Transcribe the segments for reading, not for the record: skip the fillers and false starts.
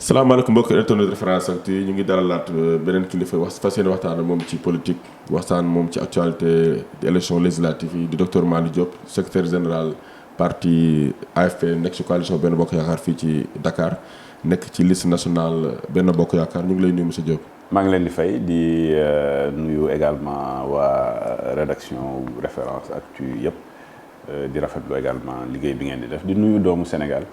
salaamaaleykum mbokk internet Référence Actu ñu ngi dalalaat beneen kilifa fas yéene waxtaan moom ci politique waxtaan moom ci actualité élection législative yi di docteur Malick Diop secrétaire général parti AFP nekk ci coalition Benno Bokk Yaakaar fii ci Dakar nekk ci liste nationale Benno Bokk Yaakaar ñu ngi lay nuyu monsieur Diop. maa ngi leen di fay di nuyu également waa rédaction Référence Actu yëpp di rafetlu également liggéey bi ngeen di def di nuyu doomu Sénégal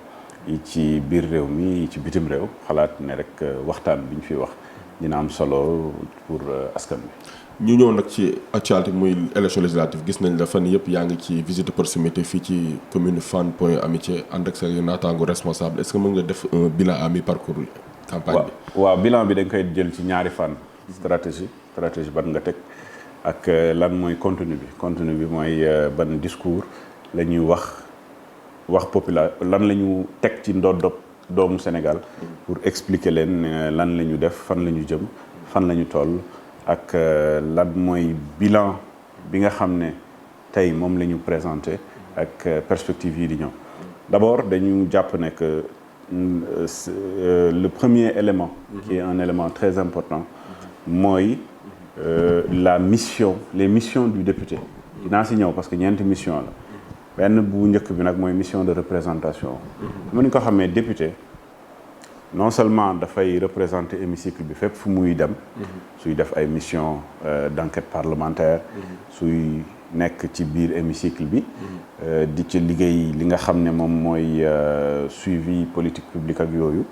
yi ci biir réew mi yi ci bitim réew xalaat ne rek waxtaan bi ñu fi wax dina am solo pour askan bi. ñu ñëw nag ci actualité muy élection législative gis nañ la fan yëpp yaa ngi ci visite de proximité fii ci commune Fann Point Amitié ànd ak sa naataango responsable est-ce que mën nga def un bilan à mi-parcours campagne bi. waaw bilan bi dañ koy jël ci ñaari fànn. stratégie ban nga teg ak lan mooy contenu bi mooy ban discours la ñuy wax lan la ñu teg ci ndoddop doomu Sénégal pour expliquer leen lan la ñu def fan la ñu jëm fan la ñu toll ak lan mooy bilan bi nga xam ne tey moom la ñu présenté ak perspective yi di ñëw d'abord dañu jàpp ne que le premier élément qui est un élément très important mooy les missions du député dinaa si ñëw parce que ñeenti mission la benn bu njëkk bi nag mooy mission de représentation mu ni ko xamee député non seulement dafay représenter hémicycle bi fépp fu muy dem suy def ay mission d'enquête parlementaire suy nekk ci biir hémicycle bi di ci liggéey li nga xam ne moom mooy suivi politique publique ak yooyu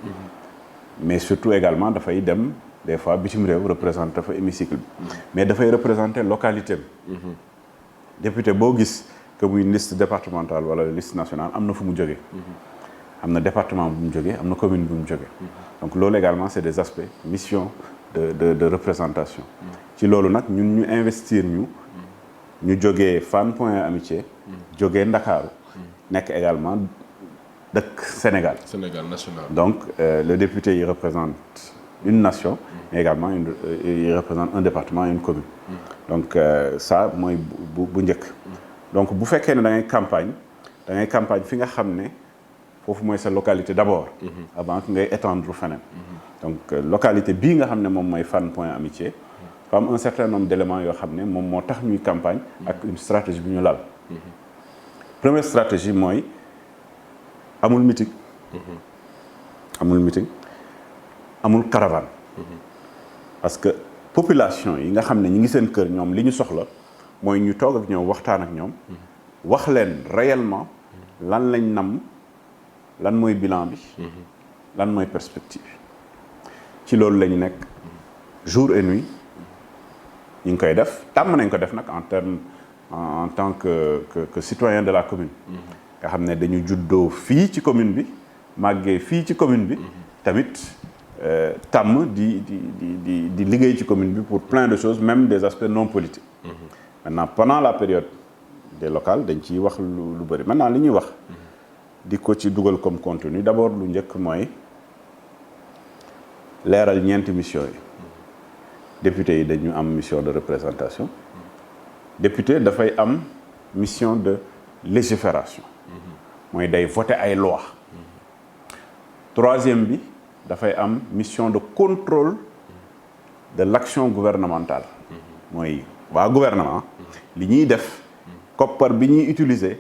mais surtout également dafay dem des fois bitim réew représenter fa hémicycle bi mais dafay représenter localité bi député boo gis que muy liste départementale wala liste nationale am na fu mu jógee am na département bu mu jógee am na commune bu mu jógee donc loolu également c'est des aspects mission de représentation ci loolu nag ñun ñu investir ñu jógee Fann Point Amitié jógee Ndakaaru nekk également dëkk Sénégal national donc le député il représente une nation mais également il représente un département et une commune donc ça mooy bu njëkk donc bu fekkee ne da ngay campagne fi nga xam ne foofu mooy sa localité d'abord avant que ngay étendre feneen donc localité bii nga xam ne moom mooy Fann Point Amitié fa am un certain nombre d'éléments yoo xam ne moom moo tax ñuy campagne ak une stratégie bi ñu lal première stratégie mooy amul meeting amul caravane parce que population yi nga xam ne ñi ngi seen kër ñoom li ñu soxla mooy ñu toog ak ñoom waxtaan ak ñoom wax leen réellement lan lañ nam lan mooy bilan bi lan mooy perspective ci loolu la ñu nekk jour et nuit ñu ngi koy def tàmm nañ ko def nag en tant que citoyen de la commune nga xam ne dañu juddoo fii ci commune bi màggee fii ci commune bi tamit tàmm di liggéey ci commune bi pour plein de choses même des aspects non politiques maintenant pendant la période des locales dañ ciy wax lu bëri maintenant li ñuy wax di ko ci dugal comme contenu d'abord lu njëkk mooy leeral ñeenti mission yi député yi dañu am mission de représentation député dafay am mission de légifération mooy day voter ay loi troisième bi dafay am mission de contrôle de l'action gouvernementale mooy waa gouvernement li ñuy def koppar bi ñuy utiliser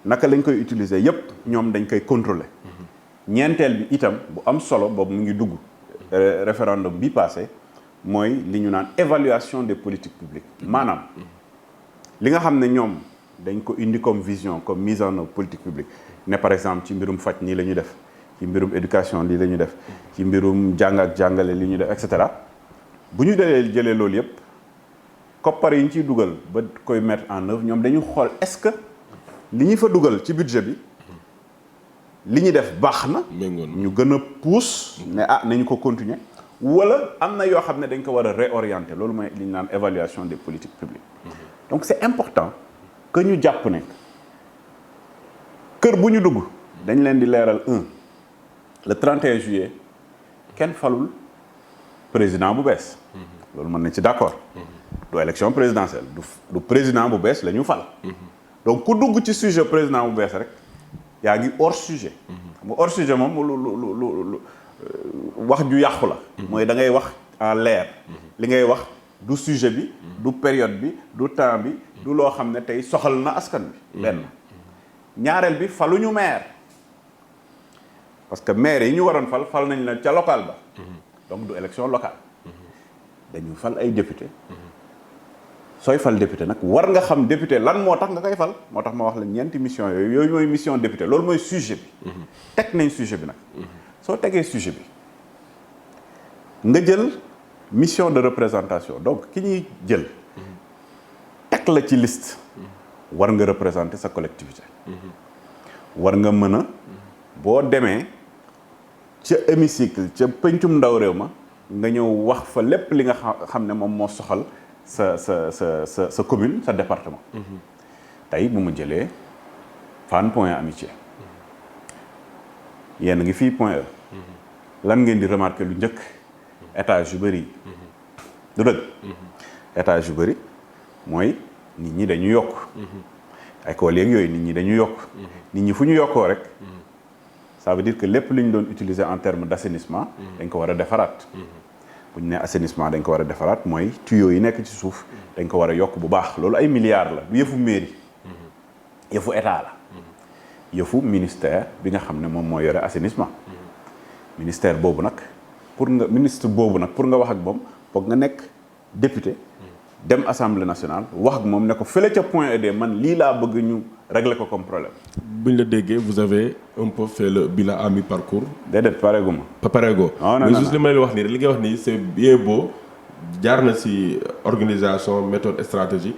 naka lañ koy utiliser yépp ñoom dañ koy contrôler ñeenteel bi itam bu am solo boobu mu ngi dugg référendum bi passé mooy li ñu naan évaluation des politiques publiques maanaam li nga xam ne ñoom dañ ko indi comme vision comme mise en œuvre politique publique ne par exemple ci mbirum faj nii la ñu def ci mbirum éducation lii la ñu def ci mbirum jàng ak jàngale li ñu def et cetera bu ñu jëlee loolu yépp koppar yi ñu ciy dugal ba koy mettre en œuvre ñoom dañu xool est-ce que li ñu fa dugal ci budget bi li ñu def baax na ñu gën a pousse ne nañu ko continuer wala am na yoo xam ne dañ ko war a réorienter loolu mooy li ñu naan évaluation des politiques publiques donc c'est important que ñu jàpp ne kër bu ñu dugg dañ leen di leeral le 31 juillet kenn falul président bu bees loolu mën nañ ci d'accord du élection présidentielle du président bu bees la ñu fal donc ku dugg ci sujet président bu bees rek yaa ngi hors sujet xam nga hors sujet moom wax ju yàqu la mooy da ngay wax en l'air li ngay wax du sujet bi du période bi du temps bi du loo xam ne tey soxal na askan bi benn ñaareel bi faluñu maire parce que maire yi ñu waroon fal nañ la ca local ba donc du élection locale dañu fal ay député sooy fal député nag war nga xam député lan moo tax nga koy fal moo tax ma wax la ñeenti mission yooyu mooy mission député loolu mooy sujet bi teg nañ sujet bi nag soo tegee sujet bi nga jël mission de représentation donc ki ñuy jël teg la ci liste war nga représenter sa collectivité war nga mën a boo demee ca hémicycle ca pencum ndaw réew ma nga ñëw wax fa lépp li nga xam ne moom moo soxal sa commune sa département tey bu ma jëlee Fann Point E Amitié yéen ngi fii Point E lan ngeen di remarquer lu njëkk étage yu bëri du dëgg étage yu bëri mooy nit ñi dañu yokk école yeeg yooyu nit ñi dañu yokk nit ñi fu ñu yokkoo rek ça veut dire que lépp li ñu doon utiliser en terme d'assainissement dañ ko war a defaraat bu ñu nee assainissement dañ ko war a defaraat mooy tuyaux yi nekk ci suuf dañ ko war a yokk bu baax loolu ay milliards la du yëfu mairie yëfu état la yëfu ministère bi nga xam ne moom moo yore assainissement ministère boobu nag pour nga wax ak moom foog nga nekk député dem assemblée nationale wax ak moom ne ko fële ca Point E man lii laa bëgg ñu régler ko comme problème. buñ la déggee vous avez un peu fait le bilan à mi-parcours. déedéet pareegu ma. pareego. mais juste li ma leen wax nii li nga wax nii c'est bien beau jaar na ci organisation méthode stratégie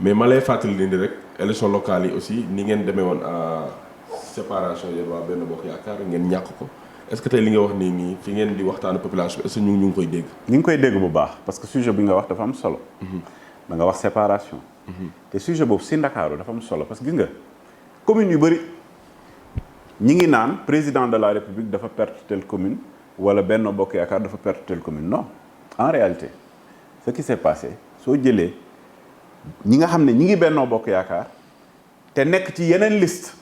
mais ma lay fàttali ni rek élection locale yi aussi ni ngeen demee woon à séparation yéen waa Benno Bokk Yaakaar ngeen ñàkk ko est-ce que tey li nga wax nii fi ngeen di waxtaanu population est-ce que ñu ngi koy dégg. ñu ngi koy dégg bu baax parce que sujet bi nga wax dafa am solo. da nga wax séparation. te sujet boobu si Ndakaaru dafa am solo parce que gis nga commune yu bëri ñi ngi naan président de la République dafa perdre telle commune wala Benno Bokk Yaakaar dafa perdre telle commune non en réalité ce qui s'est passé soo jëlee ñi nga xam ne ñi ngi Benno Bokk Yaakaar te nekk ci yeneen liste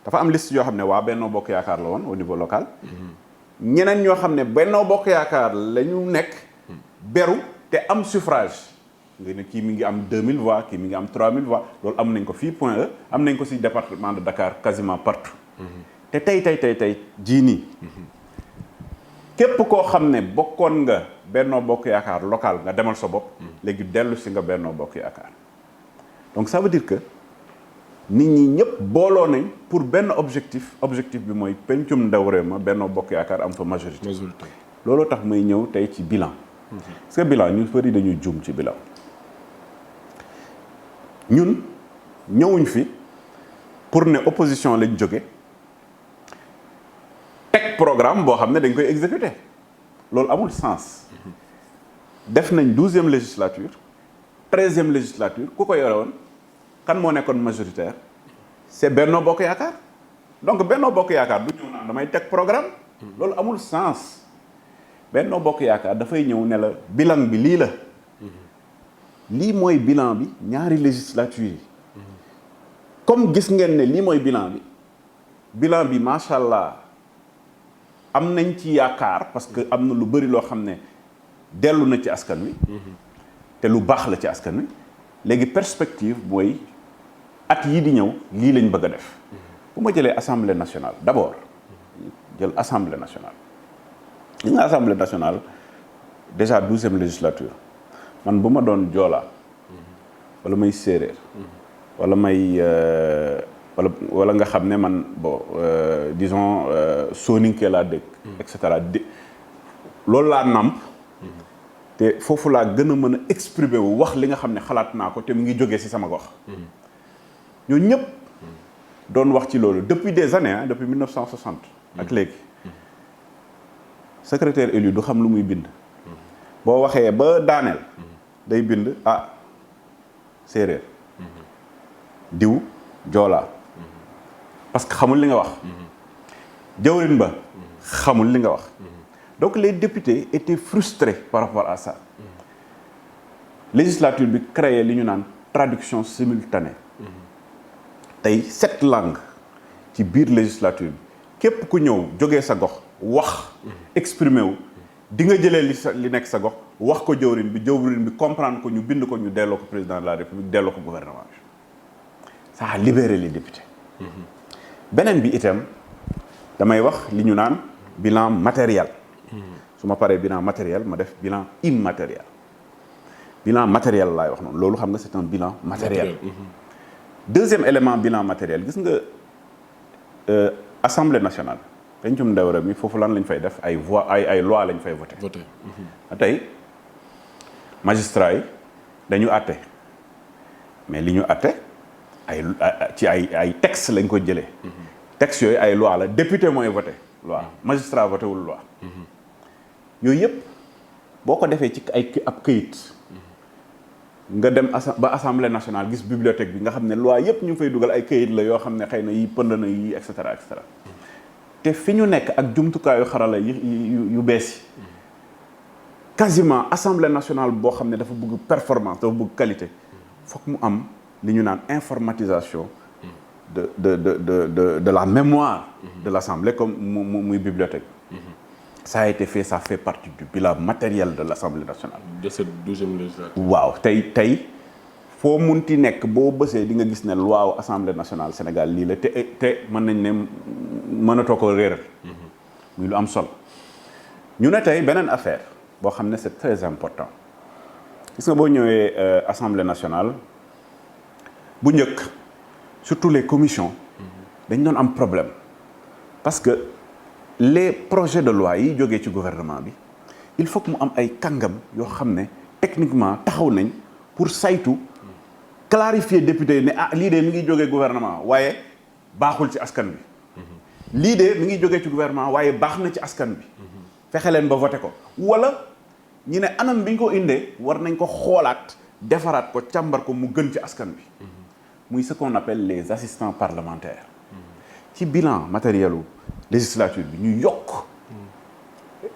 dafa am liste yoo xam ne waa Benno Bokk Yaakaar la woon au niveau local ñeneen ñoo xam ne Benno Bokk Yaakaar la ñu nekk beru te am suffrage nga ne kii mi ngi am 2000 voix kii mi ngi am 3000 voix loolu am nañ ko fii Point E am nañ ko ci département de Dakar quasiment partout te tey jii nii képp koo xam ne bokkoon nga Benno Bokk Yaakaar local nga demal sa bopp léegi dellu si nga Benno Bokk Yaakaar donc ça veut dire que nit ñi ñëpp booloo nañ pour benn objectif bi mooy pencum ndaw réew ma Benno Bokk Yaakaar am fa majorité looloo tax may ñëw tey ci bilan parce que bilan ñu bëri dañuy juum ci bilan ñun ñëwuñ fi pour ne opposition lañ jóge teg programme boo xam ne dañ koy exécuter loolu amul sens def nañ 12e législature 13e législature ku ko yore woon kan moo nekkoon majoritaire c'est Benno Bokk Yaakaar donc Benno Bokk Yaakaar du ñëw naan damay teg programme loolu amul sens Benno Bokk Yaakaar dafay ñëw ne la bilan bi lii la lii mooy bilan bi ñaari législature yi comme gis ngeen ne lii mooy bilan bi macha allah am nañ ci yaakaar parce que am na lu bëri loo xam ne dellu na ci askan wi te lu baax la ci askan wi léegi perspective mooy at yii di ñëw lii lañ bëgg a def bu ma jëlee assemblée nationale d'abord jël assemblée nationale li nga assemblée nationale déjà 12e législature man bu ma doon joolaa wala may séeréer wala may wala nga xam ne man bon disons soninke laa dëkk et cetera loolu laa namp te foofu laa gën a mën a exprimer wu wax li nga xam ne xalaat naa ko te mu ngi jógee ci sama gox ñoo ñëpp doon wax ci loolu depuis des années depuis 1960 ak léegi secrétaire élu du xam lu muy bind boo waxee ba daaneel day bind séeréer diw joolaa parce que xamul li nga wax jawrin ba xamul li nga wax donc les députés étaient frustrés par rapport à ça législature bi créé li ñu naan traduction simultanée tey 7 langues ci biir législature bi képp ku ñëw jógee sa gox wax exprimer wu di nga jëlee li nekk sa gox wax ko jëwriñ bi comprendre ko ñu bind ko ñu delloo ko président de la république delloo ko gouvernement bi ça a libéré les députés beneen bi itam damay wax li ñu naan bilan matériel su ma paree bilan matériel ma def bilan immatériel bilan matériel laay wax noonu loolu xam nga c'est un bilan matériel deuxième élément bilan matériel gis nga assemblée nationale pencum ndaw réew mi foofu lan lañ fay def ay loi lañ fay voté tey magistrat yi dañu àtte mais li ñu àtte ay texte lañ ko jëlee texte yooyu ay loi la député mooy voté loi magistrat voté wul loi yooyu yëpp boo ko defee ci ab këyit nga dem ba assemblée nationale gis bibliothèque bi nga xam ne loi yëpp ñu fay dugal ay këyit la yoo xam ne xëy na yi pënd na yi et cetera te fi ñu nekk ak jumtukaayu xarala yu bees yi quasiment assemblée nationale boo xam ne dafa bëgg performance dafa bëgg qualité foog mu am li ñu naan informatisation de la mémoire de l'assemblée comme muy bibliothèque ça a été fait, ça fait partie du bilan matériel de l'Assemblée nationale. De cette 12e législature. waaw tey foo munti nekk boo bësee di nga gis ne loi Assemblée nationale Sénégal lii la te mën nañ ne mënatoo ko réeral. muy lu am solo. ñu ne tey beneen affaire boo xam ne c'est très important gis nga boo ñëwee Assemblée nationale bu njëkk surtout les commissions dañ doon am problème parce que les projets de loi yi jógee ci gouvernement bi il faut que mu am ay kàngam yoo xam ne techniquement taxaw nañ pour saytu clarifier député yi ne lii de mi ngi jógee gouvernement waaye baaxul ci askan bi lii de mi ngi jógee ci gouvernement waaye baax na ci askan bi fexe leen ba voté ko wala ñu ne anam bi ñu ko indee war nañ ko xoolaat defaraat ko càmbar ko mu gën ci askan bi muy ce qu'on appelle les assistants parlementaires ci bilan matérielu législature bi ñu yokk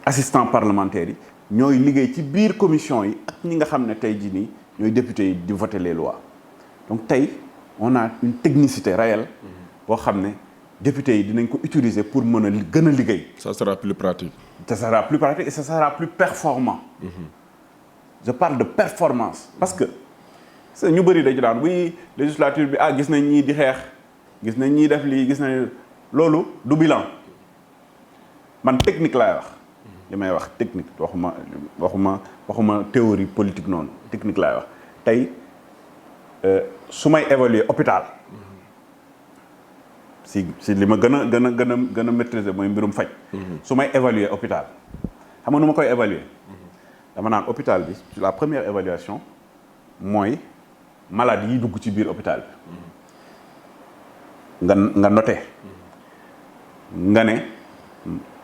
assistants parlementaires yi ñooy liggéey ci biir commission yi ak ñi nga xam ne tey jii nii ñooy députés yi di voter les lois donc tey on a une technicité réelle boo xam ne députés yi dinañ ko utiliser pour mën a gën a liggéey. Ça sera plus pratique. Ça sera plus pratique et ça sera plus performant. Je parle de performance parce que ñu bëri dañu daan buy législature bi gis nañ ñii di xeex gis nañ ñii def lii gis nañ loolu du bilan man technique laay wax li may wax technique waxuma théorie politique noonu technique laay wax tey su may évaluer hôpital si li ma gën a maîtriser mooy mbirum faj su may évaluer hôpital xam nga nu ma koy évaluer dama naan hôpital bi la première évaluation mooy malade yi dugg ci biir hôpital bi nga noté nga ne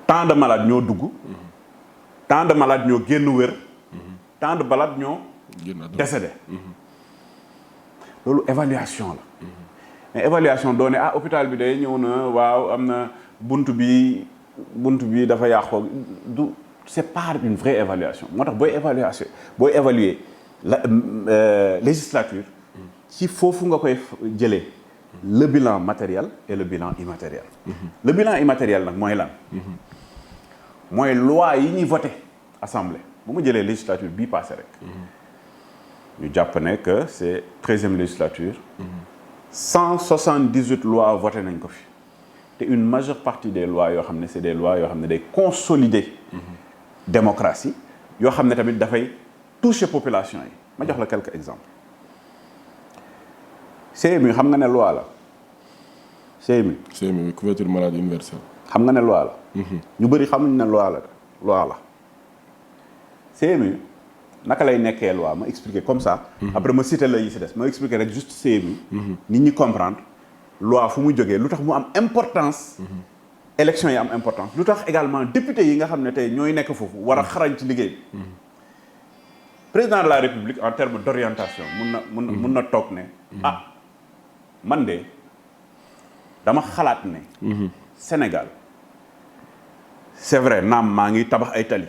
tant de malades ñoo dugg tant de malades ñoo génn wér tant de malades ñoo décédé loolu évaluation la mais évaluation doone hôpital bi day ñëw na waaw am na bunt bi dafa yàqoo du c'est pas une vraie évaluation moo tax booy évaluer la législature ci foofu nga koy jëlee le bilan matériel et le bilan immatériel le bilan immatériel nag mooy lan mooy loi yi ñuy voté assemblée bu ma jëlee législature bii passé rek ñu jàpp ne que c'est 13e législature 178 lois voté nañ ko fi te une majeure partie des lois yoo xam ne c'est des lois yoo xam ne day consolider démocratie yoo xam ne tamit dafay toucher population yi ma jox la quelques exemples CMU xam nga ne loi la CMU couverture maladie universelle xam nga ne loi la ñu bëri xamuñ ne loi la CMU naka lay nekkee loi ma expliquer comme ça après ma citer la yi si des ma expliquer rek juste CMU nit ñi comprendre loi fu mu jógee lu tax mu am importance élection yi am importance lu tax également député yi nga xam ne tey ñooy nekk foofu war a xarañ ci liggéey bi président de la république en termes d'orientation mun na toog ne man de dama xalaat ne Sénégal c'est vrai naam maa ngi tabax ay tali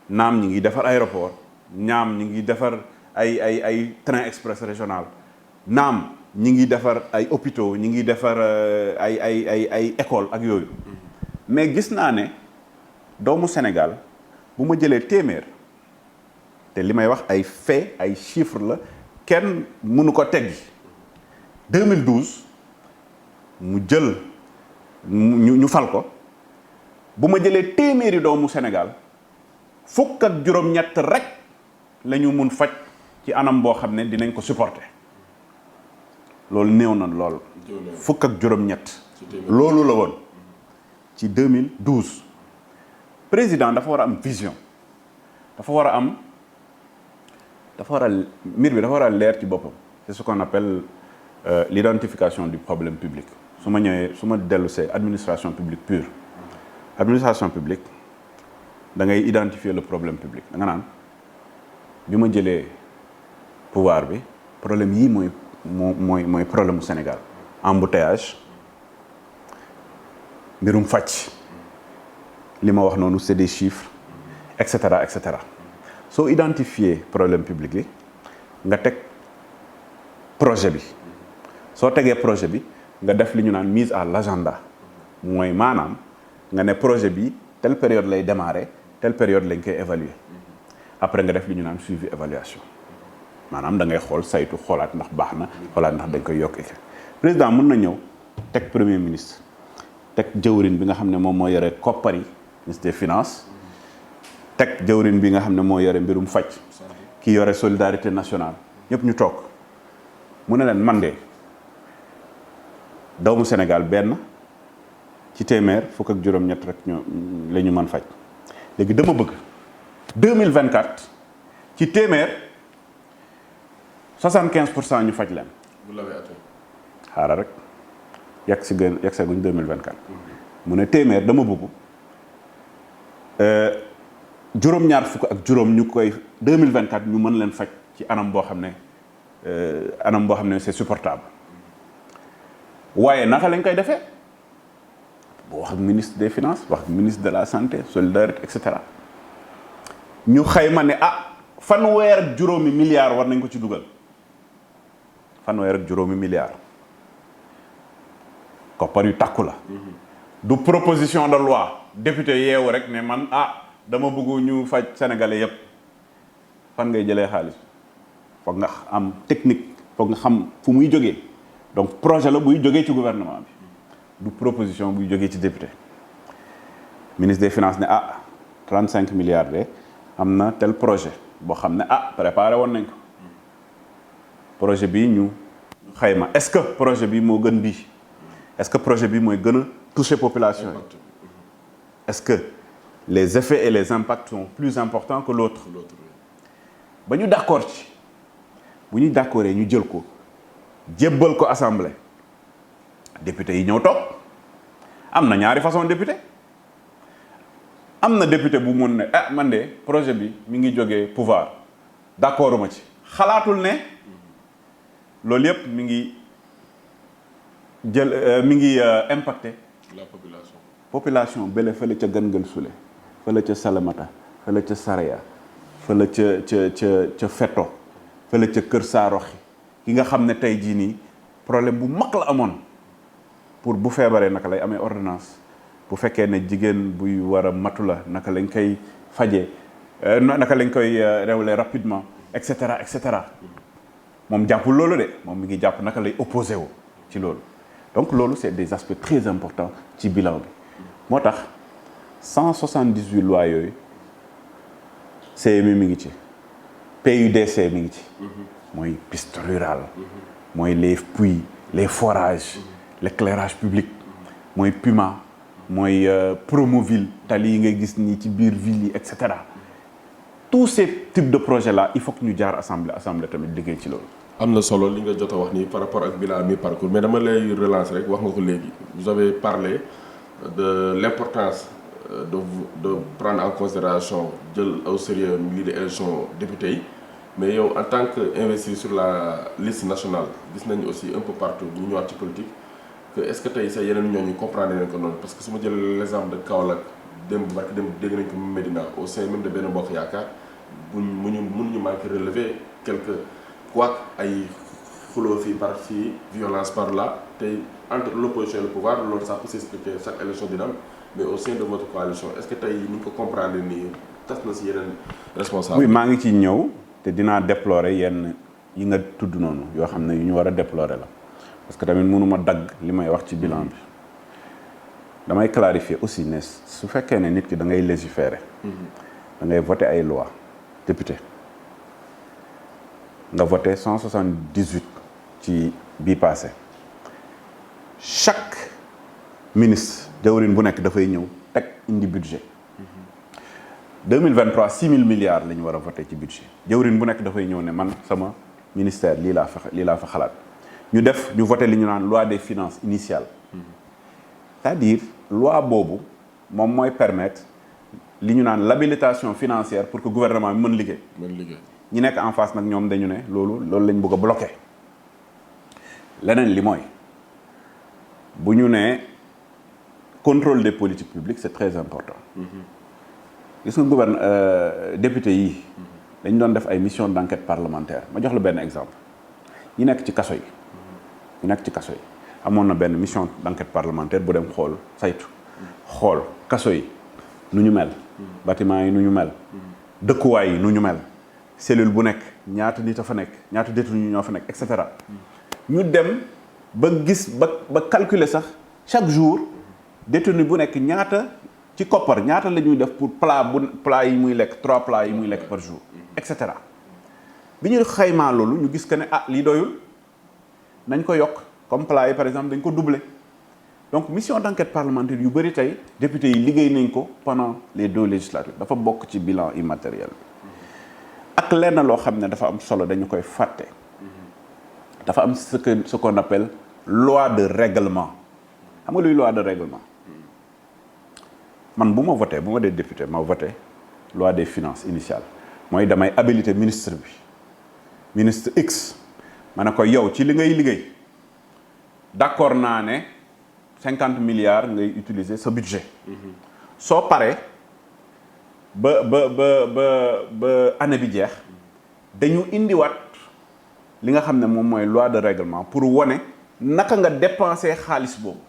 naam ñi ngi defar aéroport naam ñi ngi defar ay train express régional naam ñi ngi defar ay hôpitaux ñi ngi defar ay école ak yooyu mais gis naa ne doomu Sénégal bu ma jëlee téeméer te li may wax ay fait ay chiffres la kenn mënu ko teggi 2012 mu jël ñu fal ko bu ma jëlee téeméeri doomu Sénégal fukk ak juróom-ñett rek la ñu mun faj ci anam boo xam ne dinañ ko supporter loolu néew na lool. fukk ak juróom-ñett. loolu la woon ci 2012 président dafa war a am vision dafa war a mbir bi dafa war a leer ci boppam. c'est ce qu'on appelle l'identification du problème public. su ma dellu see administration publique pure administration publique da ngay identifier le problème public da nga naan bi ma jëlee pouvoir bi problème yii mooy problème mu Sénégal embouteillage mbirum fàcc li ma wax noonu c'est des chiffres et cetera et cetera soo identifier problème public yi nga teg projet bi soo tegee projet bi nga def li ñu naan mise à l'agenda mooy maanaam nga ne projet bi telle période lay démarrer telle période lañ koy évaluer après nga def li ñu naan suivi évaluation maanaam da ngay xool saytu xoolaat ndax baax na xoolaat ndax dañ koy yokk président mën na ñëw teg premier ministre teg jëwrin bi nga xam ne moom moo yore koppari ministre des finances teg jëwrin bi nga xam ne moo yore mbirum faj ki yore solidarité nationale ñëpp ñu toog mu ne leen man de doomu Sénégal benn ci téeméer fukk ak juróom-ñett rek la ñu mën faj léegi dama bëgg 2024 ci téeméer 75% ñu faj leen. vous l'avez atteint. xaaral rek yegg seeguñ 2024. mu ne téeméer dama bëgg juróom-ñaar fukk ak juróom ñu koy 2024 ñu mën leen faj ci anam boo xam ne c'est supportable. waaye naka lañ koy defee boo wax ak ministre des finances wax ak ministre de la santé solidarité et cetera ñu xayma ne fanweer ak juróomi milliards war nañ ko ci dugal fanweer ak juróomi milliards koppar yu takku la. du proposition de loi député yeewu rek ne man dama bëgg ñu faj sénégalais yépp fan ngay jëlee xaalis foog nga am technique foog nga xam fu muy jógee. donc projet la buy jógee ci gouvernement bi du proposition buy jógee ci député ministre des finances ne 35 milliards de am na tel projet boo xam ne préparé woon nañ ko projet bi ñu xayma est-ce que projet bi moo gën bii est-ce que projet bi mooy gën a toucher population yi est-ce que les effets et les impacts sont plus importants que l'autre ba ñu d'accord ci bu ñu d'accordee ñu jël ko jébbal ko assemblée député yi ñëw toog am na ñaari façon député am na député bu mun ne man de projet bi mi ngi jógee pouvoir d'accorduma ci xalaatul ne loolu yépp mi ngi impacté la population bële fële ca Gëngël Sule fële ca Salamata fële ca Saraya fële ca Feto fële ca Kër Saaroxi ki nga xam ne tey jii nii problème bu mag la amoon pour bu feebaree naka lay amee ordonnance bu fekkee ne jigéen buy war a matu la naka lañ koy fajee naka lañ koy réewle rapidement et cetera et cetera moom jàppul loolu de moom mi ngi jàpp naka lay opposé wu ci loolu donc loolu c'est des aspects très importants ci bilan bi moo tax 178 lois yooyu CMU mi ngi ci PUDC mi ngi ci mooy piste rurale mooy les puits les forages l'éclairage public mooy PUMA mooy Promoville tali yi ngay gis nii ci biir ville yi et cetera tous ces types de projets là il faut que ñu jaar assemblée tamit liggéey ci loolu. am na solo li nga jot a wax nii par rapport ak bilan mi parcours mais dama lay relancer rek wax nga ko léegi vous avez parlé de l'importance de prendre en considération jël au sérieux lii de élection député yi mais yow en tant que investi sur la liste nationale gis nañu aussi un peu partout bu ñu ñëwaat ci politique que est-ce que tey sa yeneen ñooñu comprendre nañ ko noonu parce que su ma jëlee l'exemple de Kaolack démb dégg nañ ko Médina au sein même de Benno Bokk Yaakaar mënuñu manqué relever quelque quoi ay xuloo fii par fii violence par là te entre l'opposition et le pouvoir loolu ça peut s'expliquer chaque élection dina am mais au sein de votre coalition est-ce que tey ni nga ko comprendre nii tas na si yeneen responsable. oui maa ngi ci ñëw te dinaa déplorer yenn yi nga tudd noonu yoo xam ne yu ñu war a déplorer la parce que tamit mënuma dagg li may wax ci bilan bi damay clarifier aussi ne su fekkee ne nit ki da ngay légiférer da ngay voter ay loi député nga voté 178 ci bii passé chaque ministre jawrin bu nekk dafay ñëw teg indi budget 2023 6 000 milliards la ñu war a voté ci budget jawrin bu nekk dafay ñëw ne man sama ministère lii laa fa xalaat ñu voté li ñu naan loi des finances initiale c'est-à-dire loi boobu moom mooy permettre li ñu naan l'habilitation financière pour que gouvernement bi mën liggéey ñi nekk en face nag ñoom dañu ne loolu lañ bëgg a bloquer leneen li mooy bu ñu nee contrôle des politiques publiques c'est très important gis nga député yi dañ doon def ay mission d'enquête parlementaire ma jox la benn exemple ñi nekk ci kaso yi amoon na benn mission d'enquête parlementaire bu dem saytu xool kaso yi nu ñu mel bâtiment yi nu ñu mel dëkkuwaay yi nu ñu mel cellule bu nekk ñaata nit a fa nekk ñaata détenu ñoo fa nekk et cetera ñu dem ba gis ba calculer sax chaque jour détenu bu nekk ñaata ci koppar ñaata la ñuy def pour plat yi muy lekk 3 plats yi muy lekk par jour et cetera bi ñu xaymaa loolu ñu gis que ne lii doyul nañ ko yokk comme plat yi par exemple dañ ko doubler donc mission d'enquête parlementaire yu bëri tey député yi liggéey nañ ko pendant les 2 législatures dafa bokk ci bilan immatériel ak lenn loo xam ne dafa am solo dañu koy fàtte dafa am ce qu'on appelle loi de règlement xam nga luy loi de règlement man bu ma dee député ma voté loi des finances initiale mooy damay habilité ministre X ma ne ko yow ci li ngay liggéey d'accord naa ne 50 milliards ngay utiliser sa budget soo paree ba année bi jeex dañu indiwaat li nga xam ne moom mooy loi de règlement pour wone naka nga dépenser xaalis boobu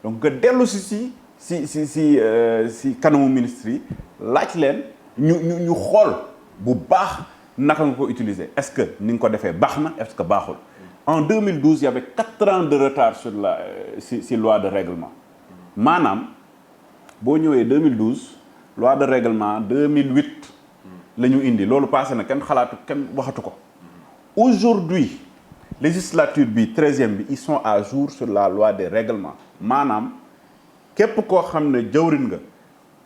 donc nga dellu si kanamu ministre yi laaj leen ñu xool bu baax naka nga ko utiliser est-ce que ni nga ko defee baax na est-ce que baaxul en 2012 il y avait 4 ans de retard sur si loi de règlement maanaam boo ñëwee 2012 loi de règlement 2008 la ñu indi loolu passé na kenn waxatu ko aujourd'hui législature bi 13e bi ils sont à jour sur la loi des règlements maanaam képp koo xam ne jawrin nga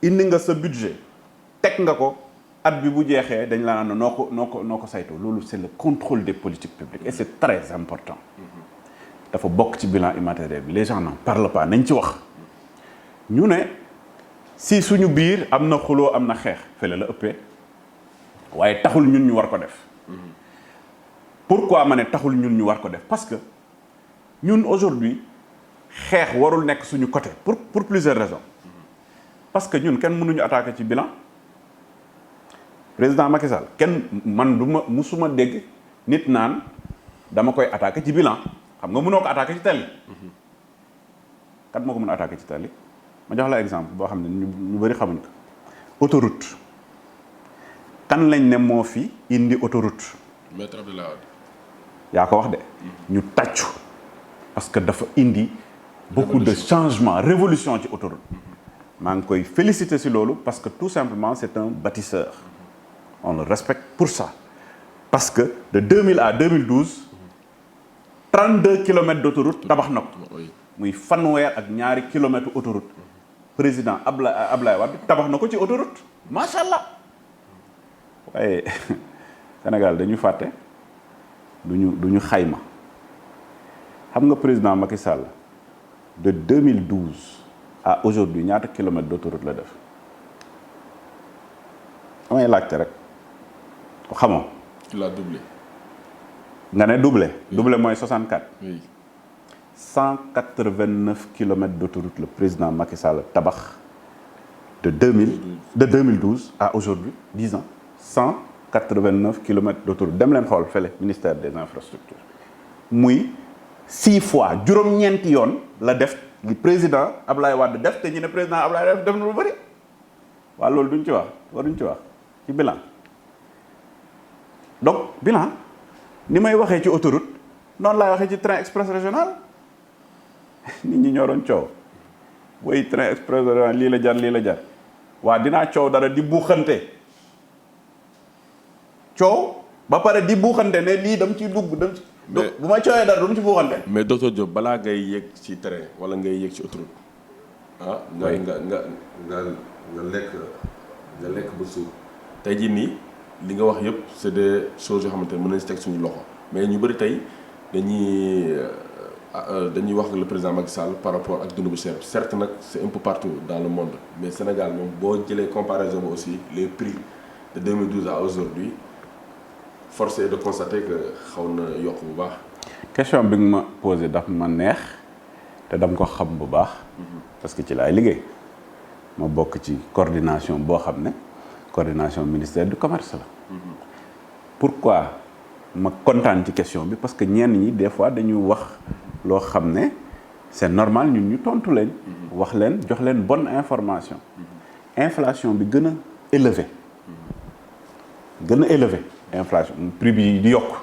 indi nga sa budget teg nga ko at bi bu jeexee dañ la naan noo ko saytoo loolu c'est le contrôle des politiques publiques et c'est très important dafa bokk ci bilan immatériel bi les gens n'en parlent pas nañ ci wax ñu ne si suñu biir am na xuloo am na xeex fële la ëppee waaye taxul ñun ñu war ko def pourquoi ma ne taxul ñun ñu war ko def parce que ñun aujourd'hui xeex warul nekk suñu côté pour plusieurs raisons parce que ñun kenn mënuñu attaquer ci bilan président Macky Sall musuma dégg nit naan dama koy attaquer ci bilan xam nga mënoo ko attaquer ci tali kat moo ko mën a attaquer ci tali ma jox la exemple boo xam ne ñu bëri xamuñ ko autoroute kan lañ ne moo fi indi autoroute Maître Abdoulaye Wade yaa ko wax de ñu tàccu parce que dafa indi beaucoup de changements révolution ci autoroute maa ngi koy féliciter ci loolu parce que tout simplement c'est un bâtisseur on le respecte pour ça parce que de 2000 à 2012 32 kilomètres d'autoroute tabax na ko muy fanweer ak ñaari kilomètres autoroute président Abdoulaye Wade tabax na ko ci autoroute macha allah waaye Sénégal dañu fàtte duñu xayma xam nga président Macky Sall de 2012 à aujourd'hui ñaata kilomètres d'autoroute la def damay laajte rek xamoo. tu l'as doublé. nga ne doublé. Oui. Doublé mooy 64. oui. 189 kilomètres d'autoroute le président Macky Sall tabax de 2012 à aujourd'hui 10 ans 189 kilomètres d'autoroute dem leen xool fële ministère des infrastructures muy 6 fois juróom-ñeenti yoon la def li président Ablaye Wade def te ñu ne président Ablaye Wade def na lu bëri waaw loolu duñ ci wax waruñ ci wax ci bilan. donc bilan ni may waxee ci autoroute noonu laay waxee ci train express régional nit ñi ñoo doon coow booy train express régional lii la jar waa dinaa coow dara di buuxante coow ba pare di buuxante ne lii dam ciy dugg dem ci bu ma coowee dara du mu ci buuxante. mais docteur Diop balaa ngay yéeg ci train wala ngay yéeg ci autoroute nga lekk ba suur tey jii nii li nga wax yëpp c'est des choses yoo xamante ne mën nañ si teg suñu loxo mais ñu bëri tey dañuy wax le président Macky Sall par rapport ak dund bu cher certes nag c'est un peu partout dans le monde mais Sénégal moom boo jëlee comparaison bi aussi les prix de 2012 à aujourd'hui force est de constater que xaw na yokk bu baax. question bi nga ma posé daf ma neex te dama ko xam bu baax. parce que ci laay liggéey ma bokk ci coordination boo xam ne coordination ministère du commerce la. pourquoi ma kontaan ci question bi parce que ñenn ñi des fois dañuy wax loo xam ne c'est normal ñun ñu tontu leen. wax leen jox leen bonne information. inflation bi gën a élevé. inflation prix bi di yokk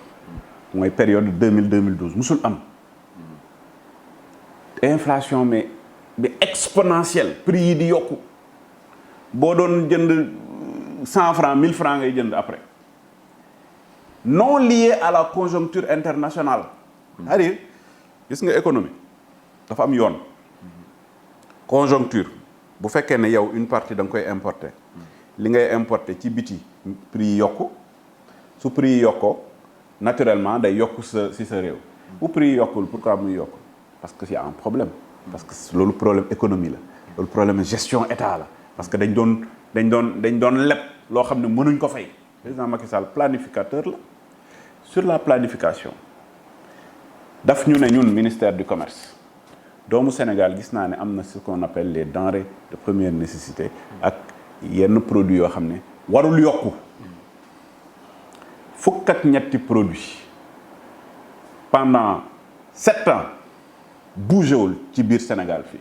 mooy période 2012 musul am inflation mais exponentielle prix yi di yokku boo doon jënd 100 francs 1000 francs ngay jënd après non lié à la conjoncture internationale c'est-à-dire gis nga économie dafa am yoon conjoncture bu fekkee ne yow une partie da nga koy importer li ngay importer ci biti prix yi yokku su prix yi yokkoo naturellement day yokk si sa réew bu prix yi yokkul pourquoi muy yokk parce que y a un problème parce que loolu problème économie la loolu problème gestion état la parce que dañ doon leb loo xam ne mënuñ ko fay président Macky Sall planificateur la sur la planification daf ñu ne ñun ministère du commerce doomu Sénégal gis naa ne am na ce qu'on appelle les denrées de première nécessité ak yenn produits yoo xam ne warul yokku fukk ak ñetti produit pendant 7 ans bougéwul ci biir Sénégal fii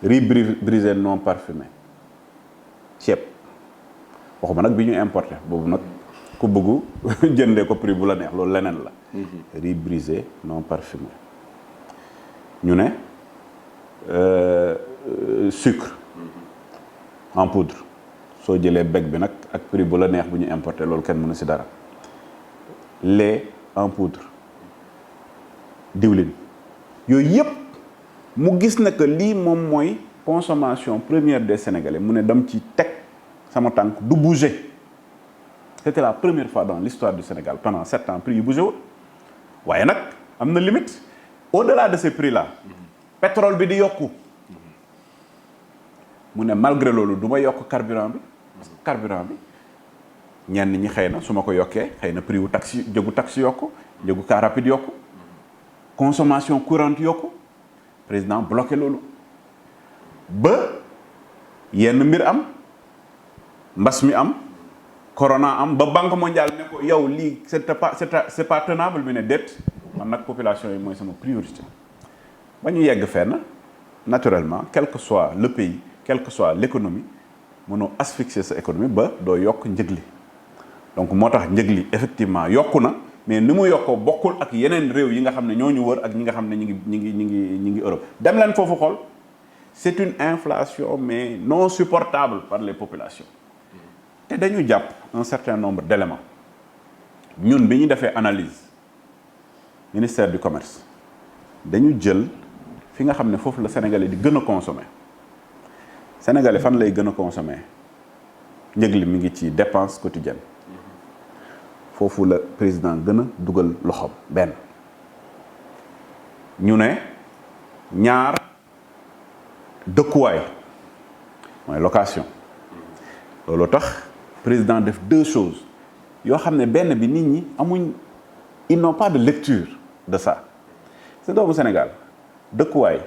riz brisé non parfumé ceeb waxuma nag bi ñu importé boobu nag ku bëggu jëndee ko prix bu la neex loolu leneen la riz brisé non parfumé ñu ne sucre en poudre soo jëlee bec bi nag ak prix bu la neex bu ñu importé loolu kenn mënu ci dara lait en poudre diwlin yooyu yëpp mu gis na que lii moom mooy consommation première des Sénégalais mu ne dam ci teg sama tànk du bouger c'était la première fois dans l'histoire du Sénégal pendant 7 ans prix yi bougé wul waaye nag am na limite au-delà de ces prix là pétrole bi di yokku mu ne malgré loolu du ma yokk carburant bi parce que carburant bi ñenn ñi xëy na su ma ko yokkee xëy na prix wu taxi njëgu taxi yokku njëgu car rapide yokku consommation courante yokku président bloqué loolu ba yenn mbir am mbas mi am corona am ba banque mondiale ne ko yow lii c'est pas tenable bi ne déet man nag population yi mooy sama priorité ba ñu yegg fenn naturellement quel que soit le pays quelle que soit l'économie mënoo asphyxier sa économie ba doo yokk njëg li donc moo tax njëg li effectivement yokku na mais ni mu yokkoo bokkul ak yeneen réew yi nga xam ne ñoo ñu wër ak ñi nga xam ne ñi ngi Europe dem leen foofu xool c'est une inflation mais non supportable par les populations te dañu jàpp un certain nombre d'éléments ñun bi ñu defee analyse ministère du commerce dañu jël fi nga xam ne foofu la Sénégalais di gën a consommer Sénégalais fan lay gën a consommer njëg li mi ngi ci dépense quotidienne foofu la président gën a dugal loxoom benn ñu ne ñaar dëkkuwaay mooy location loolu tax président def 2 choses yoo xam ne benn bi nit ñi amuñ ils n'ont pas de lecture de ça c'est doomu Sénégal dëkkuwaay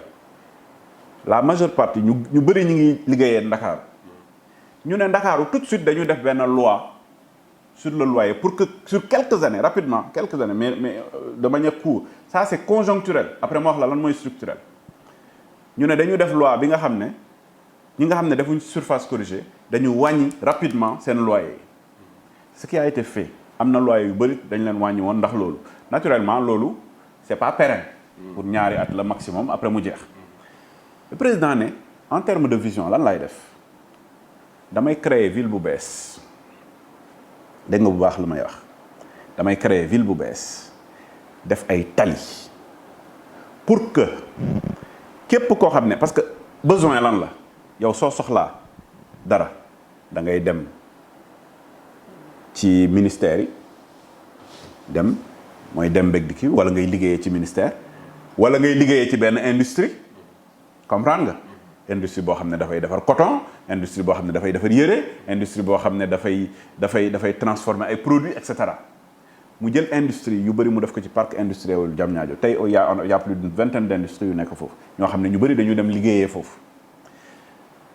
la majeure partie ñu bëri ñu ngi liggéeyee Ndakaaru ñu ne Ndakaaru tout de suite dañu def benn loi sur le loyer pour que sur quelques années rapidement mais de manière courte ça c'est conjoncturel après ma wax la lan mooy structurel ñu ne dañu def loi bi nga xam ne ñi nga xam ne defuñ surface corrigée dañu wàññi rapidement seen loyer ce qui a été fait am na loyer yu bëri dañ leen wàññi woon ndax loolu naturellement loolu c'est pas pérenne pour ñaari at la maximum après mu jeex le président ne en termes de vision lan lay def damay créer ville bu bees dégg nga bu baax lu may wax damay créer ville bu bees def ay tali pour que képp koo xam ne parce que besoin lan la yow soo soxlaa dara da ngay dem ci ministère yi dem mooy dem bég di kii wala ngay liggéeyee ci ministère wala ngay liggéeyee ci benn industrie comprendre nga industrie boo xam ne dafay defar coton industrie boo xam ne dafay defar yére industrie boo xam ne dafay transformer ay produits et cetera mu jël industrie yu bëri mu def ko ci parc industriel Diamniadio tey y a plus d'une vingtaine d'industries yu nekk foofu ñoo xam ne ñu bëri dañu dem liggéeyee foofu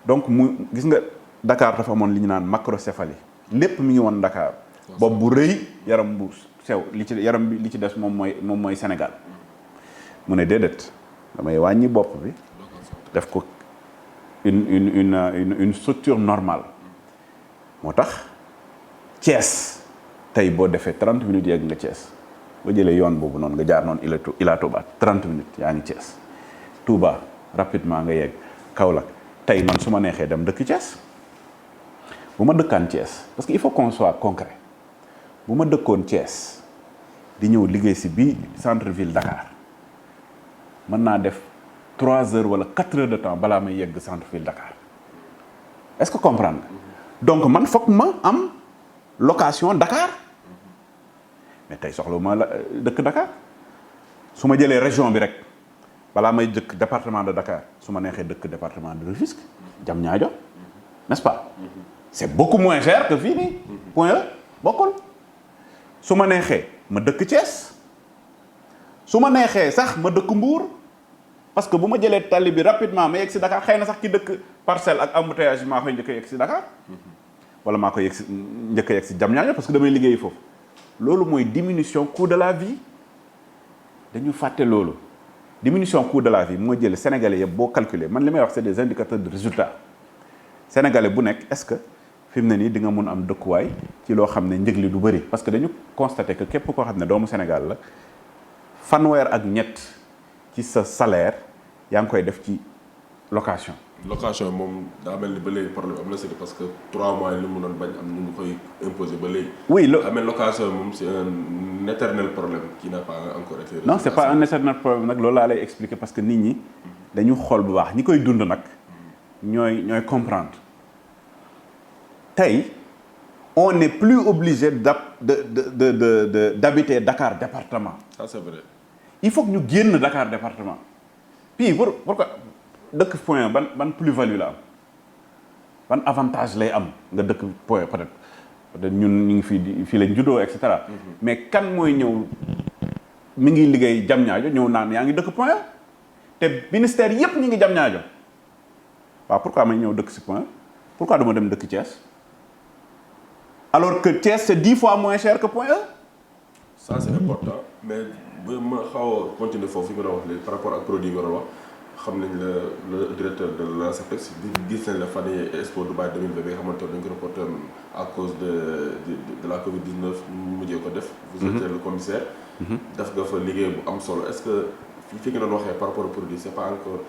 donc mu gis nga Dakar dafa amoon li ñu naan macrocéphalie lépp mi ngi woon Dakar bopp bu rëy yaram bu sew li ci des moom mooy Sénégal mu ne déedéet damay wàññi bopp bi def ko une structure normale moo tax Thiès tey boo defee 30 minutes yegg nga Thiès boo jëlee yoon boobu noonu nga jaar noonu Ila Touba 30 minutes yaa ngi Thiès Touba rapidement nga yegg Kaolack tey man su ma neexee dem dëkk Thiès bu ma dëkkaan Thiès parce que il faut qu'on soit concret bu ma dëkkoon Thiès di ñëw liggéey si bii centre ville Dakar mën naa def 3 heures wala 4 heures de temps balaa may yegg centre ville Dakar est-ce que comprendre donc man foog ma am location Dakar mais tey soxla ma la dëkk Dakar su ma jëlee région bi rek balaa may dëkk département de Dakar su ma neexee dëkk département de Rufisque Diamniadio n'est-ce pas c'est beaucoup moins cher que fii nii point E bokkul su ma neexee ma dëkk Thiès su ma neexee sax ma dëkk Mbour parce que bu ma jëlee tali bi rapidement ma yegg si Dakar xëy na sax ki dëkk Parcelles ak embouteillage maa koy njëkk a yegg si Dakar wala maa koy njëkk a yegg si Diamniadio parce que damay liggéeyi foofu loolu mooy diminution coût de la vie dañu fàtte loolu diminution coût de la vie moo jël Sénégalais yëpp boo calculer man li may wax c'est des indicateurs de résultat Sénégalais bu nekk est-ce que fi mu ne nii di nga mun am dëkkuwaay ci loo xam ne njëg li du bëri parce que dañu constaté que képp koo xam ne doomu Sénégal la fanweer ak ñett ci sa salaire yaa ngi koy def ci location. location moom daa mel ni ba léegi problème am na si parce que 3 mois li mu doon bañ am nu ñu koy imposer ba léegi. oui amee location moom c'est un éternel problème qui n'a pas encore été. non c'est pas un éternel problème nag loolu laa lay expliquer parce que nit ñi dañu xool bu baax ñi koy dund nag ñooy comprendre tey on n'est plus obligé d'habiter Dakar département. ça c'est vrai. il faut que ñu génn Dakar département puis pourquoi dëkk point ban plus-value la am ban avantage lay am nga dëkk point peut-être ñun ñu ngi fii lañ juddoo et cetera. mais kan mooy ñëw mi ngi liggéey Diamniadio ñëw naan yaa ngi dëkk point te ministère yépp ñu ngi Diamniadio waaw pourquoi may ñëw dëkk si point pourquoi duma dem dëkk Thiès alors que Thiès c'est 10 fois moins cher que Point E. ça c'est important mais bu ma xaw a continuer foofu fi nga doon wax léegi par rapport ak produit nga doon wax xam nañ le directeur de l'ANSEPEX gis nañ la fan yii Expo Dubaï 2020 bi nga xamante ne dañ ko reporté à cause de la Covid-19 ñu mujjee ko def. vous étiez le commissaire. def nga fa liggéey bu am solo est-ce que fi nga doon waxee par rapport au produit c'est pas encore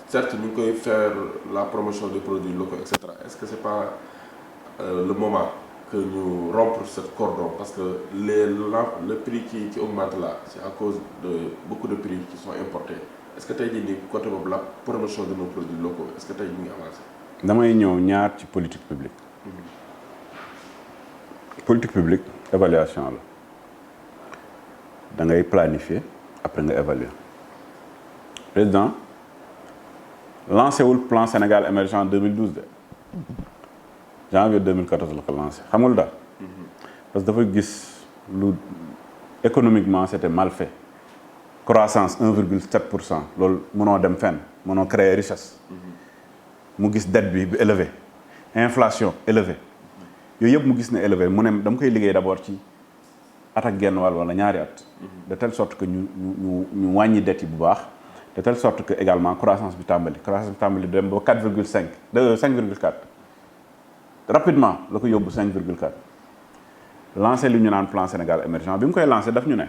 certes ñu ngi koy faire la promotion des produits locaux et cetera est-ce que c'est pas le moment que ñu rompre ce cordon parce que le prix qui augmente là c'est à cause de beaucoup de prix qui sont importés est-ce que tey jii nii côté boobu la promotion de nos produits locaux est-ce que tey ñu ngi avancé. damay ñëw ñaar ci politique publique. politique publique évaluation la da ngay planifier après nga évaluer président lancé wul plan Sénégal émergent 2012 de. janvier 2014 la ko lancé xamul daal parce que dafa gis lu économiquement c'était mal fait croissance 1,7% loolu mënoo dem fenn mënoo créer richesse mu gis dette bi élevé inflation élevée yooyu yëpp mu gis ne élevé mu ne dama koy liggéey d'abord ci at ak genn wàll wala ñaari at de telle sorte que ñu wàññi dette yi bu baax de telle sorte que également croissance bi tàmbali dem ba 4,5 de 5,4 rapidement la ko yóbbu 5,4 lancé li ñu naan plan Sénégal émergent bi mu koy lancé daf ñu ne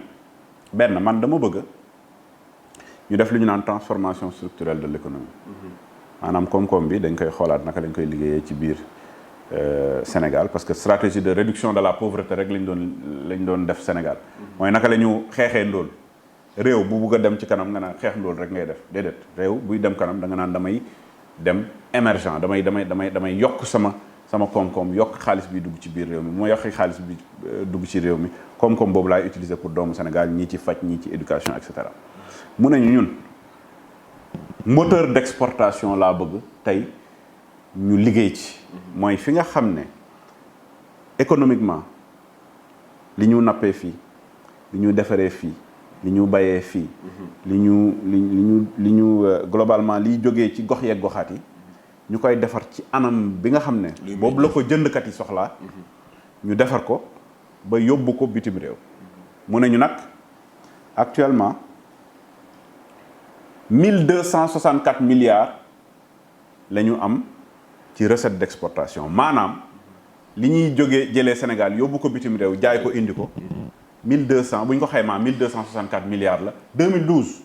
benn man dama bëgg ñu def li ñu naan transformation structurelle de l'économie maanaam koom-koom bi dañ koy xoolaat naka lañ koy liggéeyee ci biir Sénégal parce que stratégie de réduction de la pauvreté rek lañ doon def Sénégal mooy naka la ñu xeexee ndóol réew bu bugg a dem ci kanam nga naan xeex ndóol rek ngay def déedéet réew buy dem kanam da nga naan damay dem émergent damay yokk sama koom-koom yokk xaalis bi dugg ci biir réew mi moo yokk xaalis bi dugg ci réew mi koom-koom boobu laay utiliser pour doomu Sénégal ñii ci faj ñii ci éducation et cetera mu nañu ñun moteur d'exportation laa bëgg tey ñu liggéey ci mooy fi nga xam ne économiquement li ñu nappee fii li ñu defaree fii li ñu bayee fii li ñu globalement liy jógee ci gox yeeg goxaat yi ñu koy defar ci anam bi nga xam ne boobu la ko jëndkat yi soxlaa ñu defar ko ba yóbbu ko bitim réew mu ne ñu nag actuellement 1264 milliards la ñu am ci recette d'exportation maanaam li ñuy jëlee Sénégal yóbbu ko bitim réew jaay ko indi ko 1200 bu ñu ko xaymaa 1264 milliards la 2012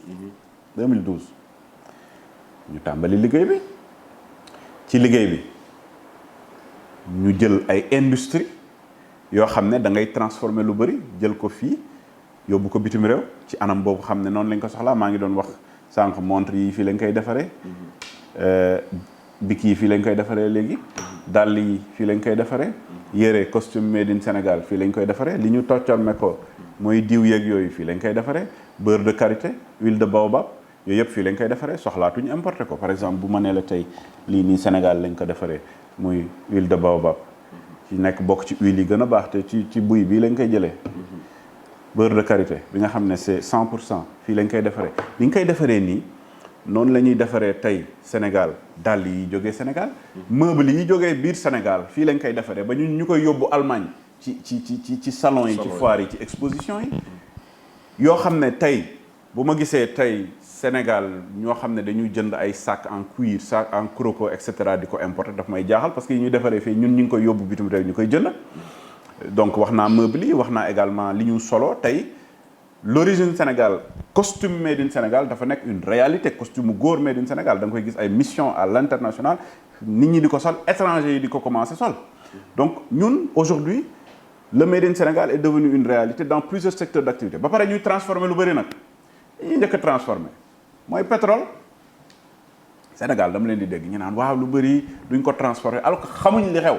ñu tàmbali liggéey bi ci liggéey bi ñu jël ay industrie yoo xam ne da ngay transformer lu bëri jël ko fii yóbbu ko bitim réew ci anam boobu xam ne noonu lañ ko soxlaa maa ngi doon wax sànq montre yi fii lañ koy defaree bikk yi fii lañ koy defaree léegi dàll yi fii lañ koy defaree yére costume made in Sénégal fii lañ koy defaree li ñu toccorme ko mooy diw yeeg yooyu fii lañ koy defaree beurre de karité huile de baobab yooyu yëpp fii lañ koy defaree soxlaatuñu importer ko par exemple bu ma nee la tey lii nii Sénégal lañ ko defaree muy huile de baobab ci nekk bokk ci huile yi gën a baax te ci buy bii lañ koy jëlee beurre de karité bi nga xam ne c'est 100% fii lañ koy defaree li ñu koy defaree nii noonu la ñuy defaree tey Sénégal dàll yi jógee Sénégal meuble yi jógee biir Sénégal fii lañ koy defaree ba ñu koy yóbbu Allemagne ci salon yi ci foire yi ci exposition yi yoo xam ne tey bu ma gisee tey Sénégal ñoo xam ne dañuy jënd ay sac en cuir sac en croco et cetera di ko importer daf may jaaxal parce que yi ñuy defaree fii ñun ñu ngi koy yóbbu bitim réew ñu koy jënd donc wax naa meuble yi wax naa également li ñu solo tey l'origine Sénégal costume made in Sénégal dafa nekk une réalité costume góor made in Sénégal da nga koy gis ay mission à l'international nit ñi di ko sol étranger yi di ko commencer sol donc ñun aujourd'hui le made in Sénégal est devenu une réalité dans plusieurs secteurs d'activité ba pare ñuy transformer lu bëri nag ñuy njëkk a transformer mooy pétrole Sénégal dama leen di dégg ñu naan waaw lu bëri duñ ko transformer alors que xamuñ li xew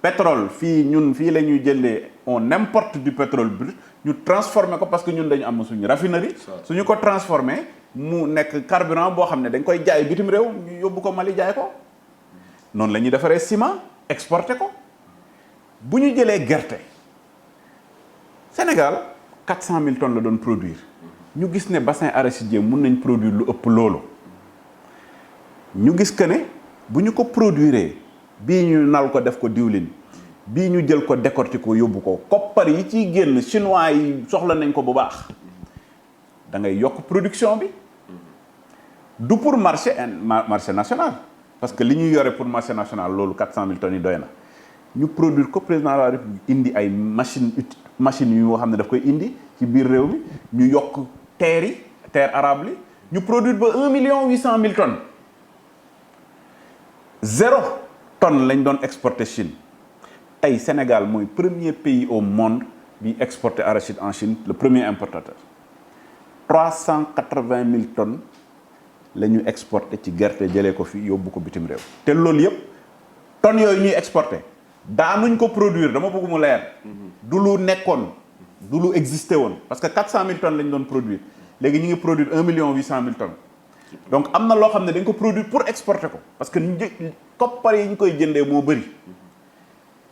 pétrole fii ñun fii la ñuy jëlee on importe du pétrole brut ñu transformer ko parce que ñun dañu am suñu raffinerie suñu ko transformer mu nekk carburant boo xam ne dañ koy jaay bitim réew ñu yóbbu ko Mali jaay ko noonu la ñuy defaree ciment exporter ko bu ñu jëlee gerte Sénégal 400 000 tonnes la doon produire ñu gis ne bassin arachidier mun nañ produire lu ëpp loolu ñu gis que ne bu ñu ko produire bii ñu nal ko def ko diwlin bii ñu jël ko décortiquer ko yóbbu ko koppar yi ciy génn chinois yi soxla nañ ko bu baax da ngay yokk production bi du pour marché national parce que li ñuy yore pour marché national loolu 400 000 tonnes yi doy na ñu produire ko président de la République indi ay machines yu nga xam ne daf koy indi ci biir réew mi ñu yokk terre arable yi ñu produire ba 1,8 million tonnes 0 tonne lañ doon exporter Chine tey Sénégal mooy premier pays au monde bi exporter arachide en Chine le premier importateur 380 000 tonnes la ñu exporter ci gerte jëlee ko fi yóbbu ko bitim réew te loolu yëpp tonnes yooyu ñuy exporter daanuñ ko produire dama bëgg mu leer du lu nekkoon du lu existé woon parce que 400 000 tonnes lañ doon produire léegi ñu ngi produire 1,8 million tonnes donc am na loo xam ne dañ ko produire pour exporter ko parce que koppar yi ñu koy jëndee moo bëri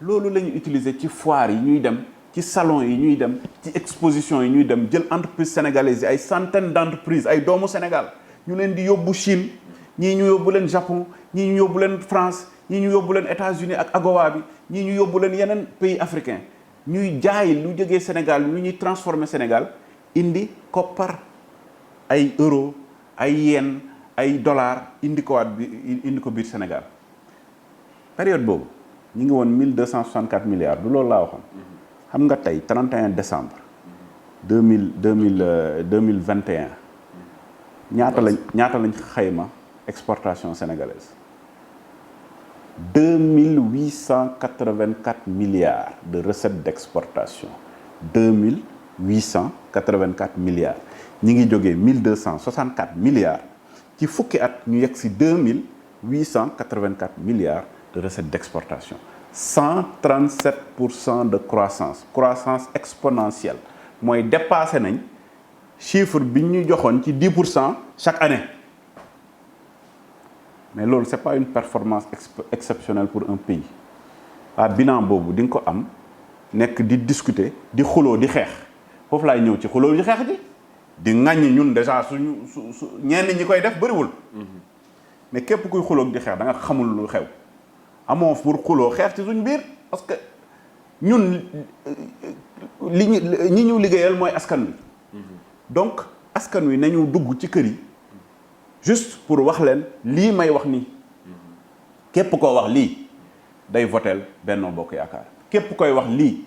loolu la ñu utiliser ci foire yi ñuy dem ci salon yi ñuy dem ci exposition yi ñuy dem jël entreprise sénégalaise yi ay centaines d'entreprises ay doomu Sénégal ñu leen di yóbbu Chine ñii ñu yóbbu leen Japon ñii ñu yóbbu leen France ñii ñu yóbbu leen États-Unis ak AGOA bi ñii ñu yóbbu leen yeneen pays africain ñuy jaay lu jógee Sénégal lu ñuy transformer Sénégal indi koppar ay euro ay yen ay dollar indi ko biir Sénégal période boobu ñu ngi woon 1264 milliards du loolu laa waxoon xam nga tey 31 décembre 2021 ñaata lañ xayma exportation sénégalaise 2884 milliards de recettes d'exportation 2884 milliards ñi ngi jógee 1264 milliards ci fukki at ñu yegg si 2884 milliards de recettes d'exportation 137% de croissance exponentielle mooy dépassé nañ chiffre bi ñu joxoon ci 10% chaque année mais loolu c'est pas une performance exceptionnelle pour un pays bilan boobu di nga ko am nekk di discuter di xuloo di xeex foofu laay ñëw ci xuloo di xeex ji di ŋàññi ñun déjà su ñenn ñi koy def bëriwul mais képp kuy xuloo di xeex da nga xamul lu xew amoo pour xuloo xeex ci suñ biir parce que ñun ñi ñu liggéeyal mooy askan wi donc askan wi nañu dugg ci kër yi juste pour wax leen lii may wax nii képp koo wax lii day voteel Benno Bokk Yaakaar képp koy wax lii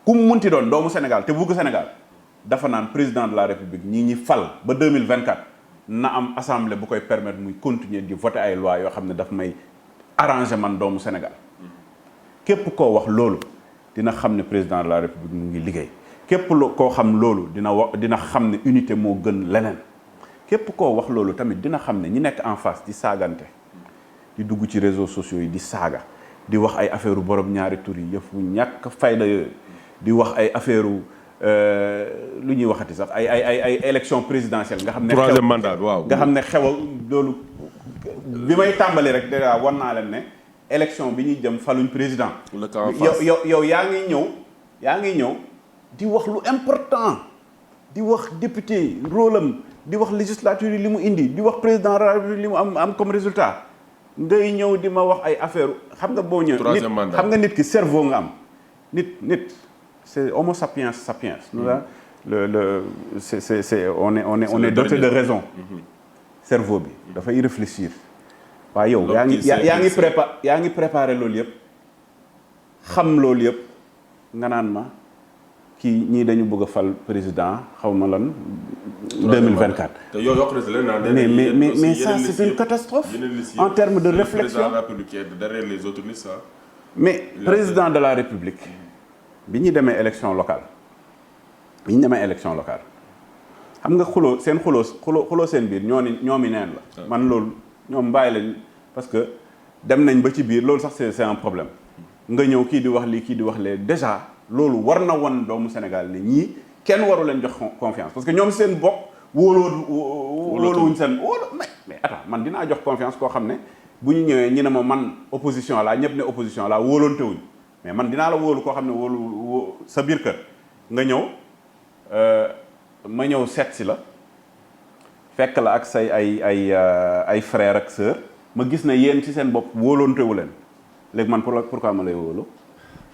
ku mu munti doon doomu Sénégal te bugg Sénégal dafa naan président de la République ñi fal ba 2024 na am assemblée bu koy permettre muy continuer di voter ay loi yoo xam ne daf may arranger man doomu Sénégal képp koo wax loolu dina xam ne président de la République mu ngi liggéey képp koo xam loolu dina xam ne unité moo gën leneen képp koo wax loolu tamit dina xam ne ñi nekk en face di saagante di dugg ci réseaux sociaux yi di saaga di wax ay affaire borom ñaari tur yi yëfu ñàkk fayda di wax ay affaire lu ñuy waxati sax ay élection présidentielle nga xam ne troisième mandat waaw nga xam ne xew loolu bi may tàmbali rek déjà wan naa leen ne élection bi ñuy jëm faluñ président yow yaa ngi ñëw di wax lu important di wax député rôle am di wax législature yi li mu indi di wax président de la République li mu am comme résultat ngay ñëw di ma wax ay affaire xam nga boo ñëw nit xam nga nit ki cerveau nga am nit c'est homo sapiens sapiens c'est on est doté de raison cerveau bi dafay réfléchir waaye yow yaa ngi préparé loolu yëpp xam loolu yëpp nga naan ma kii ñii dañu bëgg a fal président xaw ma lan 2024. te yow yokk na si leneen mais ça c'est une catastrophe en termes de réflexion. président de la République derrière les autres listes ça. mais président de la République bi ñu demee élection locale xam nga xuloo seen biir ñoomi neen la. man loolu ñoom bàyyi lañ parce que dem nañ ba ci biir loolu sax c'est un problème nga ñëw kii di wax lii kii di wax lee déjà. loolu war na won doomu Sénégal ne ñii kenn waru leen jox confiance parce que ñoom seen bopp wóoluwuñ seen mais attends man dinaa jox confiance koo xam ne bu ñu ñëwee ñi ne ma man opposition laa ñëpp ne opposition laa wóolontewuñ mais man dinaa la wóolu koo xam ne wóolu sa biir kër nga ñëw ma ñëw seet si la fekk la ak say ay frère ak sœur ma gis ne yéen ci seen bopp wóolontewu leen léegi man pourquoi ma lay wóolu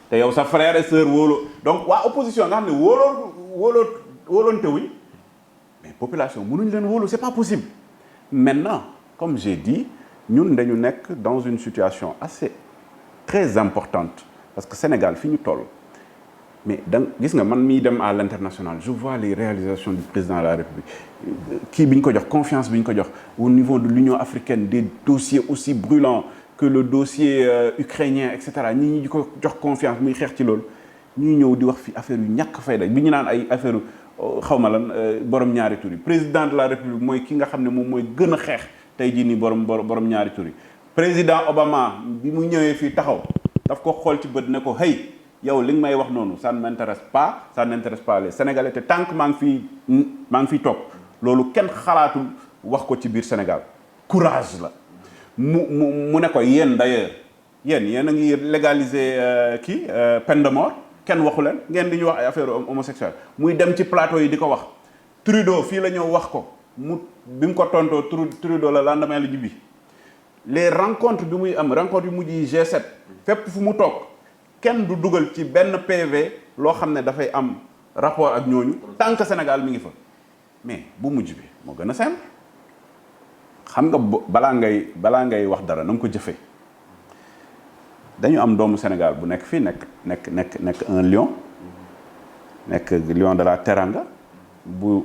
te yow sa frère et sœur wóoloo donc waa opposition nga xam ne wóoloonte wuñ mais population mënuñ leen wóolu c'est pas possible maintenant comme j'ai dit ñun dañu nekk dans une situation assez très importante parce que Sénégal fi ñu toll mais gis nga man mii dem à l'international je vois les réalisations du président de la République kii bi ñu ko jox confiance bi ñu ko jox au niveau de l'Union africaine des dossiers aussi brûlants que le dossier ukrainien et cetera ñi ñu ko jox confiance muy xeex ci loolu ñuy ñëw di wax fi affaire yu ñàkk fayda bi ñu naan ay affaire xaw ma lan borom ñaari tur yi président de la République mooy ki nga xam ne moom mooy gën a xeex tey jii nii borom ñaari tur yi président Obama bi mu ñëwee fii taxaw daf ko xool ci bët ne ko hey yow li nga may wax noonu ça ne m'intéresse pas les Sénégalais te tant que maa ngi fiy toog loolu kenn xalaatul wax ko ci biir Sénégal courage la mu ne ko yéen d'ailleurs yéen a ngi légaliser peine de mort kenn waxu leen ngeen di ñu wax ay affaire homosexuelle muy dem ci plateau yi di ko wax Trudeau fii la ñëw wax ko bi mu ko tontoo Trudeau la lendemain la jibi les rencontres bi muy am rencontre yu mujj yi G7 fépp fu mu toog kenn du dugal ci benn PV loo xam ne dafay am rapport ak ñooñu tant que Sénégal mi ngi fa mais bu mujj bi moo gën a simple xam nga balaa ngay wax dara na nga ko jëfee dañu am doomu Sénégal bu nekk fii nekk un lion nekk lion de la Teranga bu